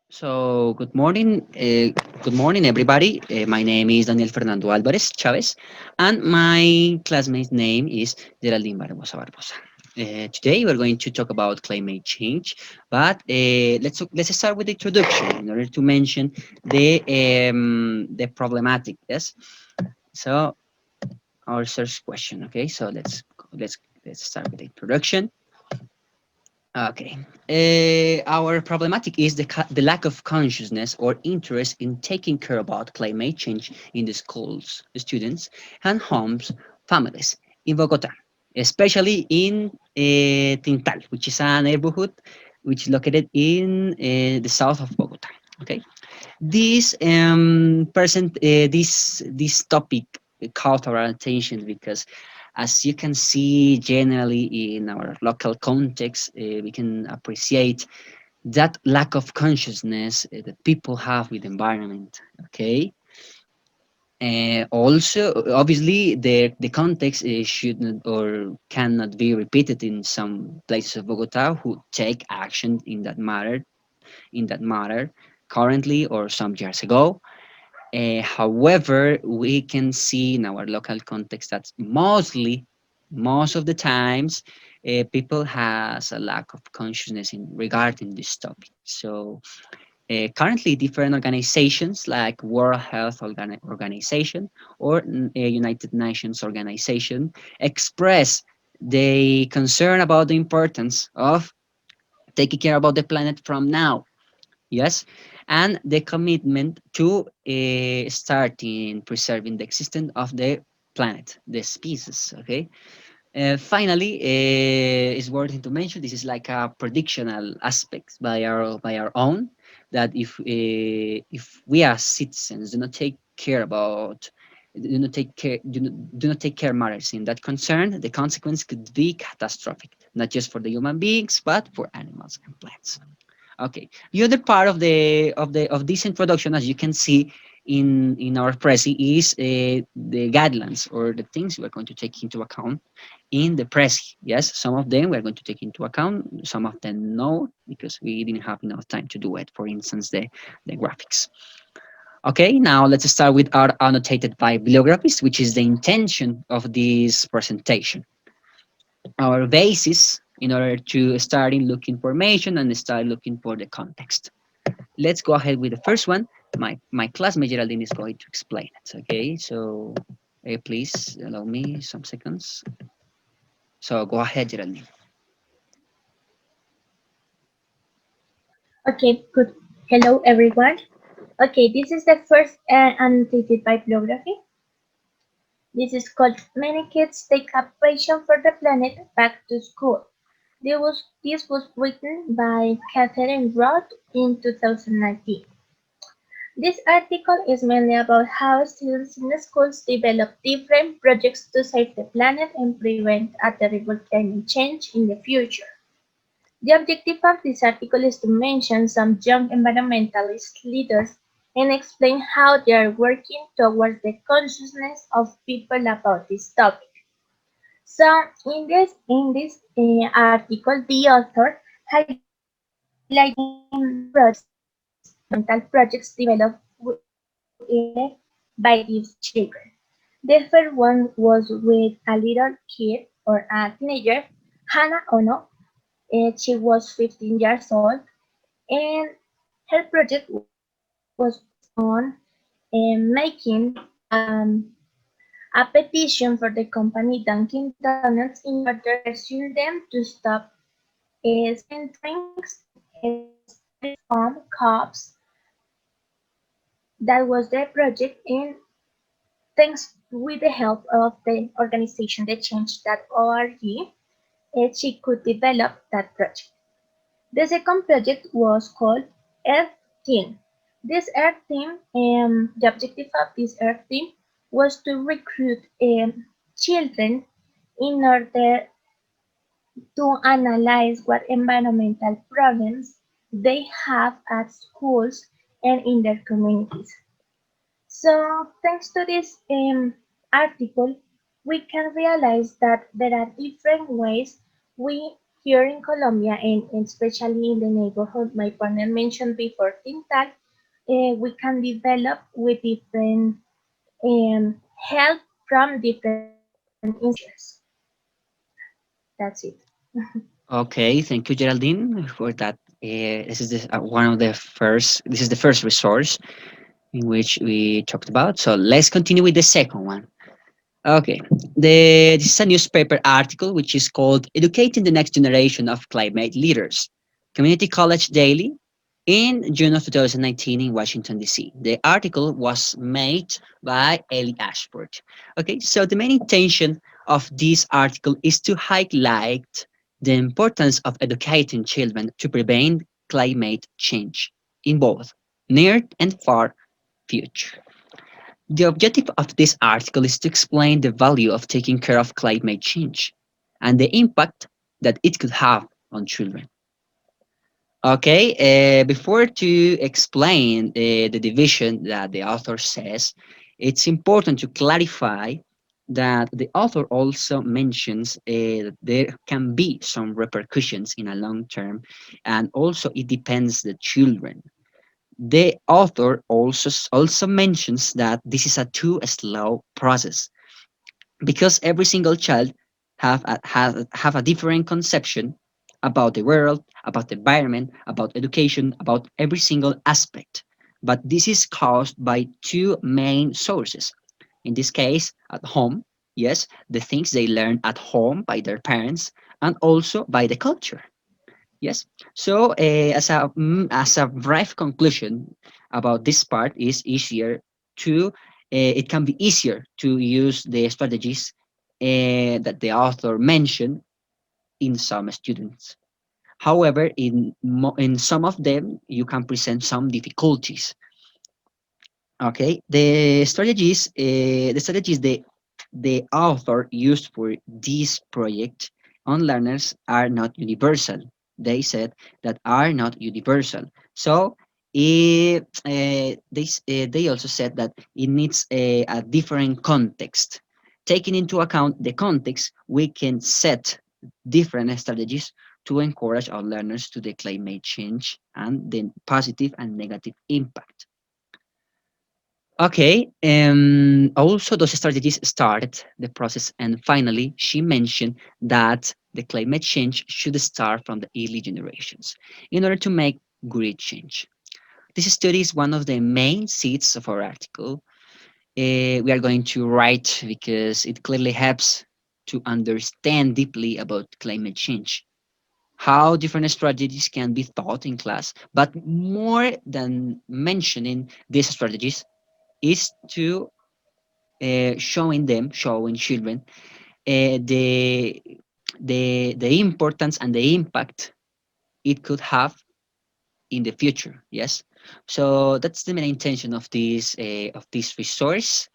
So, good morning, everybody. My name is Daniel Fernando Alvarez Chavez, and my classmate's name is Geraldine Barbosa. Today, we're going to talk about climate change, but let's start with the introduction in order to mention the problematic. Yes. So, our first question. Okay. So let's start with the introduction. Okay. Our problematic is the lack of consciousness or interest in taking care about climate change in the schools, students, and homes, families in Bogota, especially in Tintal, which is a neighborhood which is located in the south of Bogota. Okay. This topic caught our attention because, as you can see, generally in our local context, we can appreciate that lack of consciousness that people have with the environment. Okay. Also, obviously, the context should not or cannot be repeated in some places of Bogota who take action in that matter currently or some years ago. However, we can see in our local context that most of the times, people has a lack of consciousness in regarding this topic. So currently, different organizations like World Health Organization or United Nations Organization express the concern about the importance of taking care about the planet from now. Yes, and the commitment to start in preserving the existence of the planet, the species. Okay. Finally, it's worth to mention this is like a predictional aspect by our own that if we as citizens do not take care matters in that concern, the consequence could be catastrophic, not just for the human beings but for animals and plants. Okay. The other part of this introduction, as you can see in our prezi, is the guidelines or the things we're going to take into account in the prezi. Yes, some of them we're going to take into account, some of them no, because we didn't have enough time to do it. For instance, the graphics. Okay, now let's start with our annotated bibliographies, which is the intention of this presentation. Our basis in order to start in look information and start looking for the context. Let's go ahead with the first one. My classmate Geraldine is going to explain it. Okay, so please allow me some seconds. So go ahead, Geraldine. Okay, good. Hello, everyone. Okay, this is the first annotated bibliography. This is called Many Kids Take a Passion for the Planet Back to School. This was written by Catherine Roth in 2019. This article is mainly about how students in the schools develop different projects to save the planet and prevent a terrible climate change in the future. The objective of this article is to mention some young environmentalist leaders and explain how they are working towards the consciousness of people about this topic. So, in this article, the author highlighting projects developed by these children. The first one was with a little kid or a teenager, Hannah Ono. She was 15 years old, and her project was on making a petition for the company Dunkin' Donuts in order to persuade them to stop selling drinks and styrofoam cups. That was their project, and thanks with the help of the organization that changed.org, she could develop that project. The second project was called Earth Team. This Earth Team, the objective of this Earth Team was to recruit children in order to analyze what environmental problems they have at schools and in their communities. So, thanks to this article, we can realize that there are different ways we here in Colombia, and especially in the neighborhood my partner mentioned before, Tintal, we can develop with different help from different institutions. That's it. Okay, thank you, Geraldine, for that. This is one of the first. This is the first resource in which we talked about. So let's continue with the second one. Okay, this is a newspaper article which is called "Educating the Next Generation of Climate Leaders," Community College Daily, in June of 2019 in Washington D.C. The article was made by Ellie Ashford. Okay, so the main intention of this article is to highlight the importance of educating children to prevent climate change in both near and far future. The objective of this article is to explain the value of taking care of climate change and the impact that it could have on children. Okay, before to explain the division that the author says, it's important to clarify that the author also mentions that there can be some repercussions in a long term, and also it depends the children. The author also mentions that this is a too slow process because every single child have a different conception about the world, about the environment, about education, about every single aspect. But this is caused by two main sources. In this case, at home, yes, the things they learn at home by their parents, and also by the culture. Yes. So, as a brief conclusion about this part is easier to it can be easier to use the strategies that the author mentioned in some students. However, in some of them, you can present some difficulties. Okay, the strategies the author used for this project on learners are not universal. They said that are not universal. So they also said that it needs a different context. Taking into account the context, we can set different strategies to encourage our learners to the climate change and the positive and negative impact. Okay, also those strategies started the process, and finally, she mentioned that the climate change should start from the early generations in order to make great change. This study is one of the main seeds of our article. We are going to write because it clearly helps to understand deeply about climate change, how different strategies can be taught in class, but more than mentioning these strategies is to showing children the importance and the impact it could have in the future. Yes, so that's the main intention of this resource,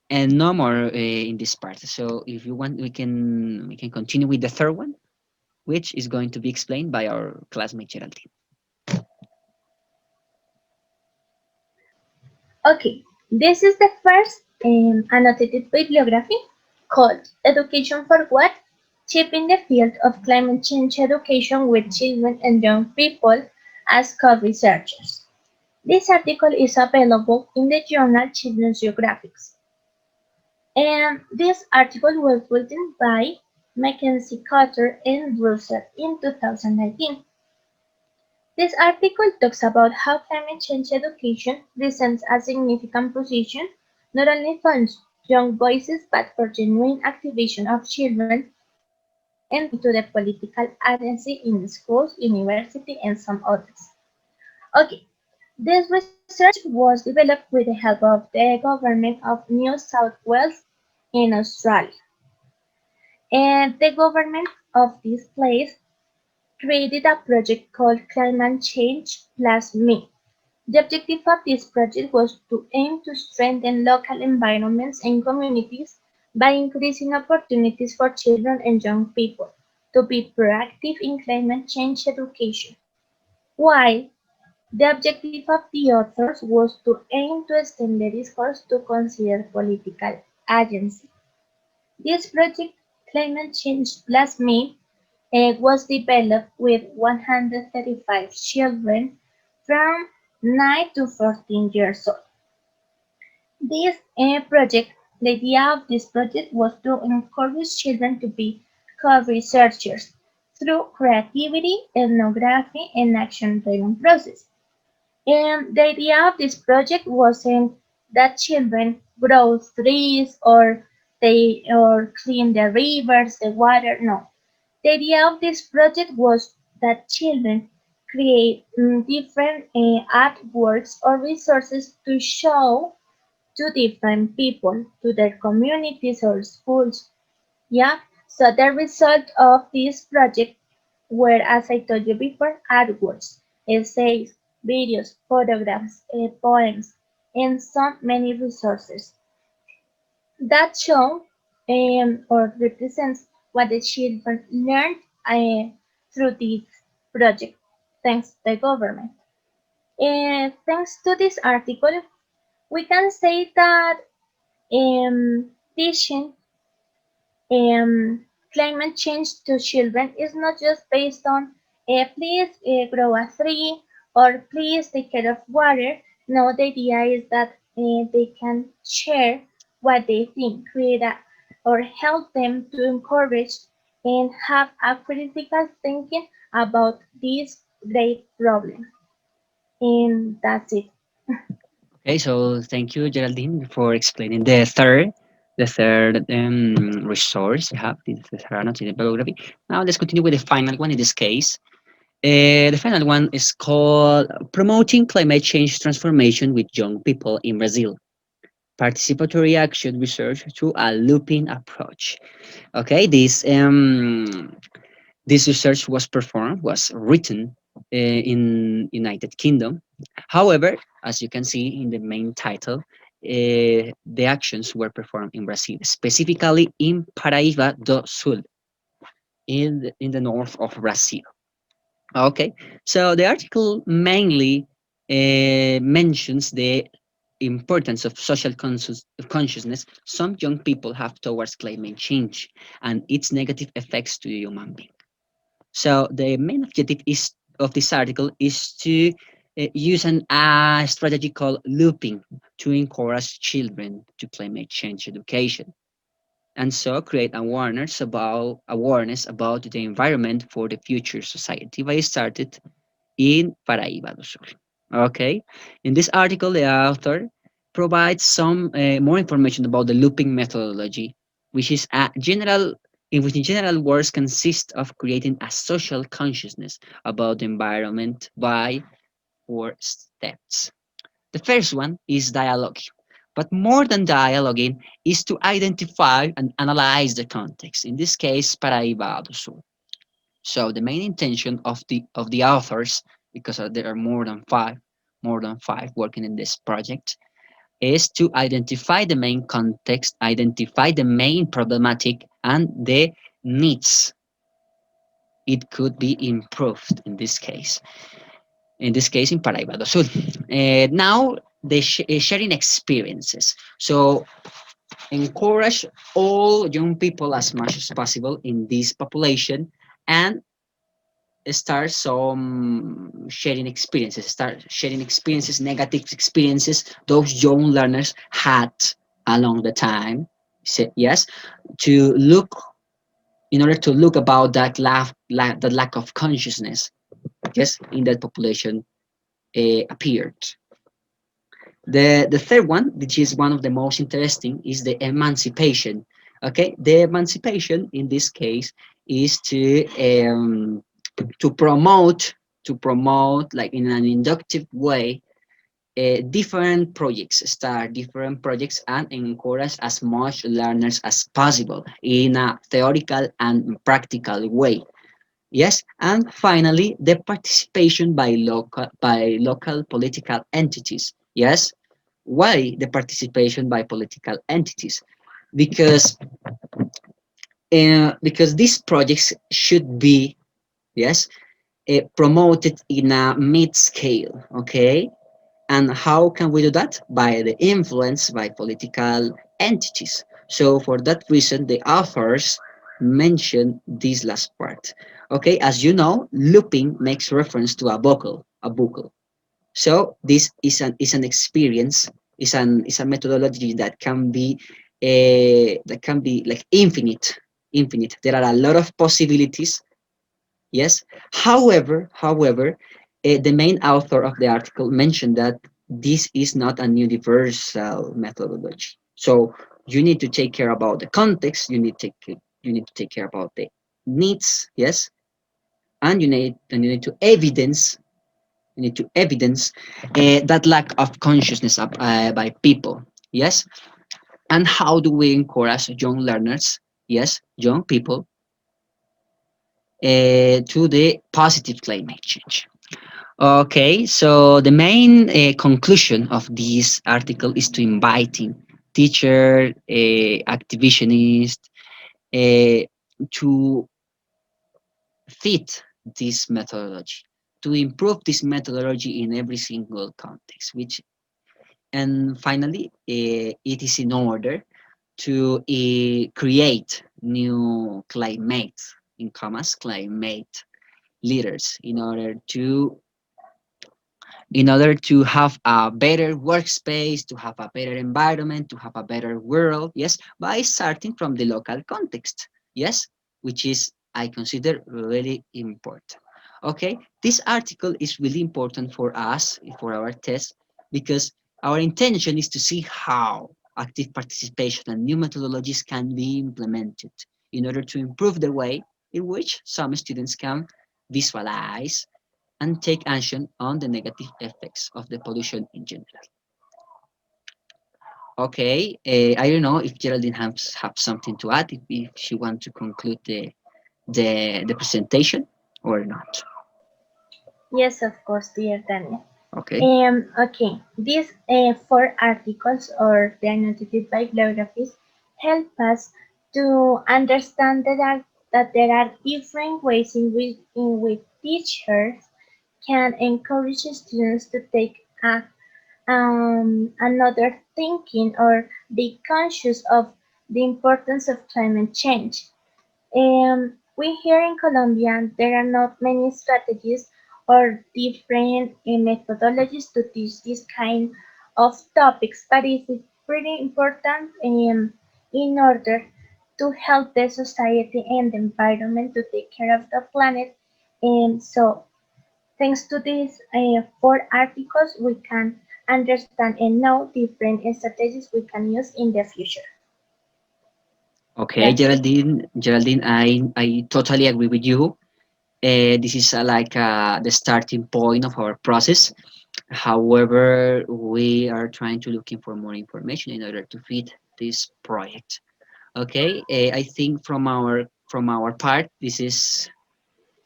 and no more in this part. So if you want, we can continue with the third one, which is going to be explained by our classmate Geraldine. Okay, this is the first annotated bibliography called Education for What? Shaping the Field of Climate Change Education with Children and Young People as Co-Researchers. This article is available in the journal Children's Geographics. And this article was written by Mackenzie Carter and Russell in 2019. This article talks about how climate change education presents a significant position not only for young voices but for genuine activation of children and into the political agency in the schools, university, and some others. Okay, this research was developed with the help of the government of New South Wales in Australia. And the government of this place created a project called Climate Change Plus Me. The objective of this project was to aim to strengthen local environments and communities by increasing opportunities for children and young people to be proactive in climate change education. While the objective of the authors was to aim to extend the discourse to consider political agency. This project, Climate Change Plus Me, was developed with 135 children from 9 to 14 years old. This project, the idea of this project was to encourage children to be co-researchers through creativity, ethnography, and action-driven process. And the idea of this project wasn't that children grow trees or clean the rivers, the water. No, the idea of this project was that children create different artworks or resources to show to different people, to their communities or schools. Yeah. So the result of this project were, as I told you before, artworks, essays, videos, photographs, poems, and so many resources that show or represents what the children learned through this project, thanks to the government. Thanks to this article, we can say that teaching um, climate change to children is not just based on please grow a tree or please take care of water. No, the idea is that they can share what they think, create a, or help them to encourage and have a critical thinking about this great problem. And that's it. Okay, so thank you, Geraldine, for explaining the third resource you have, this is annotated bibliography. Now let's continue with the final one in this case. The final one is called Promoting Climate Change Transformation with Young People in Brazil. Participatory action research through a looping approach. Okay, this research was written in United Kingdom. However, as you can see in the main title, the actions were performed in Brazil, specifically in Paraíba do Sul, in the north of Brazil. Okay, so the article mainly mentions the importance of social consciousness some young people have towards climate change and its negative effects to the human being. So the main objective is of this article is to use an strategy called looping to encourage children to climate change education and so create awareness about the environment for the future society by started in Paraíba do Sul. Okay, in this article, the author provides some more information about the looping methodology, which is a general in which in general words consist of creating a social consciousness about the environment by four steps. The first one is dialogue, but more than dialoguing is to identify and analyze the context. In this case, Paraíba do Sul. So the main intention of the authors, because there are more than five working in this project, is to identify the main context, identify the main problematic and the needs. It could be improved in this case. In this case, in Paraíba do Sul. Now, the sharing experiences. So encourage all young people as much as possible in this population and start sharing experiences, negative experiences those young learners had along the time. Yes, to look in order to look about the lack of consciousness, yes, in that population appeared. The third one, which is one of the most interesting, is the emancipation. Okay, the emancipation in this case is to promote like in an inductive way different projects, start different projects and encourage as much learners as possible in a theoretical and practical way. Yes, and finally the participation by local political entities. Yes, why the participation by political entities? Because these projects should be, yes, promoted in a mid scale. Okay, and how can we do that? By the influence by political entities. So for that reason, the authors mention this last part. Okay, as you know, looping makes reference to a buckle. So this is an experience, is a methodology that can be like infinite. There are a lot of possibilities. Yes. However, the main author of the article mentioned that this is not an universal methodology. So you need to take care about the context. You need to take care about the needs. Yes, and you need to evidence. You need to evidence that lack of consciousness by people. Yes, and how do we encourage young learners? Yes, young people to the positive climate change. Okay, so the main conclusion of this article is to inviting teacher, activationists, uh, to fit this methodology, to improve this methodology in every single context. And finally, it is in order to create new climate, in commas, climate leaders, in order to have a better workspace, to have a better environment, to have a better world, yes, by starting from the local context, yes, which is, I consider, really important. Okay, this article is really important for us, for our test, because our intention is to see how active participation and new methodologies can be implemented in order to improve the way in which some students can visualize and take action on the negative effects of the pollution in general. Okay, I don't know if Geraldine have something to add, if she wants to conclude the presentation or not. Yes, of course, dear Daniel. Okay, Okay, these four articles or the annotated bibliographies help us to understand that there are different ways in which teachers can encourage students to take another thinking or be conscious of the importance of climate change. We here in Colombia, there are not many strategies or different methodologies to teach this kind of topics, but it's pretty important in order to help the society and the environment to take care of the planet. And so, thanks to these four articles, we can understand and know different strategies we can use in the future. okay, That's it. Geraldine, I totally agree with you. This is the starting point of our process. However, we are trying to looking for more information in order to fit this project. Okay, I think from our part,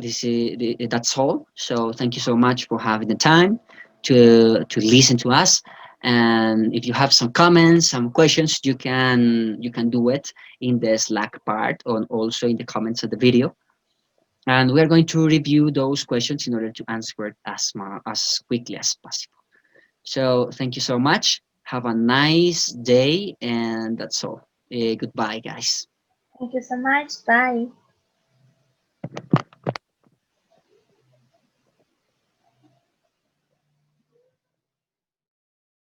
that's all. So thank you so much for having the time to listen to us. And if you have some comments, some questions, you can do it in the Slack part, or also in the comments of the video. And we are going to review those questions in order to answer it as quickly as possible. So thank you so much. Have a nice day, and that's all. Goodbye, guys. Thank you so much. Bye.